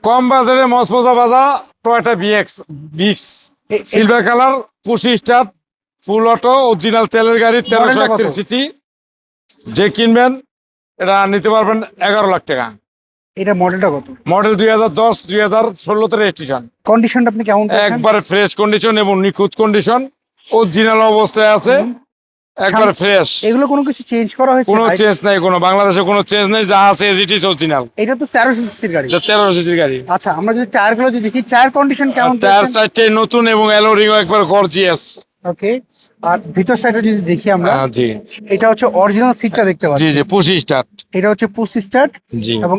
কম বাজারে মজমজা বাজা টয়োটা বিএক্স বিক্স silver colour 25 star full auto original তেলের গাড়ি 1331 সিসি যে কিনবেন এটা নিতে পারবেন 11 লাখ টাকা। এটা মডেলটা কত? মডেল 2010 2016 তে রেজিস্ট্রেশন। কন্ডিশনটা আপনি কেমন পেয়েছেন? একবারে ফ্রেশ কন্ডিশন এবং নিখুঁত কন্ডিশন, অরিজিনাল অবস্থায় আছে, একবারে ফ্রেশ। এগুলো কোনো কিছু চেঞ্জ করা হয়েছে? কোনো চেঞ্জ নাই, কোনো বাংলাদেশে কোনো চেঞ্জ নাই, যা আছে এজ ইট ইজ অরিজিনাল। এটা তো 1300 সিসির গাড়ি। এটা 1300 সিসির গাড়ি। আচ্ছা, আমরা যদি টায়ারগুলো যদি দেখি, টায়ার কন্ডিশন কেমন? টায়ার চারটে নতুন এবং অ্যালোরিং একবার গর্জিয়াস। ওকে, আর ভিতর সাইডে যদি দেখি আমরা, জি এটা হচ্ছে অরিজিনাল সিটটা দেখতে জি পাচ্ছি। জি 25 স্টার। এটা হচ্ছে পুশ স্টার্ট জি এবং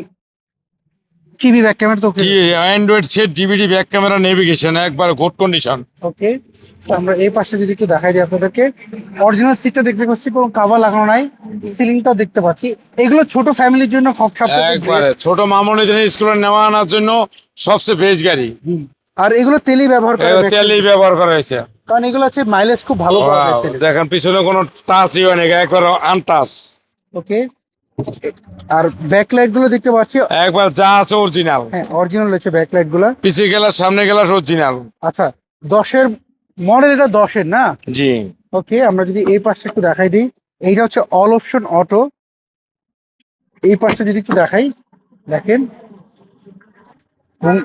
টিভি ব্যাক ক্যামেরা তো জি Android set DVD back camera navigation একবার গুড কন্ডিশন। ওকে। আমরা এই পাশে যদি একটু দেখাই দিই আপনাদেরকে, অরিজিনাল সিটটা দেখতে পাচ্ছি, কোনো কভার লাগানো নাই, সিলিংটাও দেখতে পাচ্ছি। এগুলো ছোট ফ্যামিলির জন্য একবারে ছোট মামুনিদের স্কুলে নেওয়া আনার জন্য সবচেয়ে বেস্ট গাড়ি। আর এগুলো তেলই ব্যবহার করে, তেলই ব্যবহার করা হয়েছে, কারণ এগুলো হচ্ছে মাইলেজ খুব ভালো পাওয়া যায় তেলে। দেখেন পিছনে কোনো টাচই হয় না, একবার আনটাচ। ওকে, আর ব্যাকলাইট গুলো দেখতে পাচ্ছি একবার যা আছে অরিজিনাল। হ্যাঁ, অরিজিনাল হচ্ছে ব্যাকলাইট গুলা। পিছে গ্লাস সামনে গ্লাস অরিজিনাল। আচ্ছা, 10-এর মডেল, এটা 10-এর না? জি ওকে, আমরা যদি এই পাশে একটু দেখাই দিই, এইটা হচ্ছে অল অপশন অটো। এই পাশে যদি একটু দেখাই, দেখেন এবং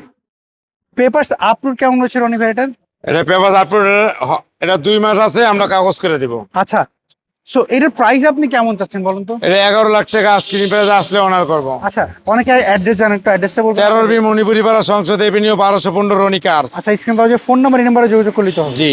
পেপারস আপলোড কেমন হচ্ছে রনি ভাই এটার? এটা পেপার আপলোড, এটা 2 মাস আছে, আমরা কাগজ করে দিব। আচ্ছা, সো এটার প্রাইস আপনি কেমন চাচ্ছেন বলুন তো? এটা 11 লাখ টাকা আজকের প্রাইস আসলে অনার করবো। আচ্ছা, অনেকে অ্যাড্রেস জানেন, একটু অ্যাড্রেসটা বলবেন? 13 বি মণিপুরি পাড়া সংসদ এভিনিউ 1215 রনি কার্স। আচ্ছা, স্ক্রিন পাওয়া যায় ফোন নাম্বার, এই নাম্বারে যোগাযোগ করলে তো হবে। জি।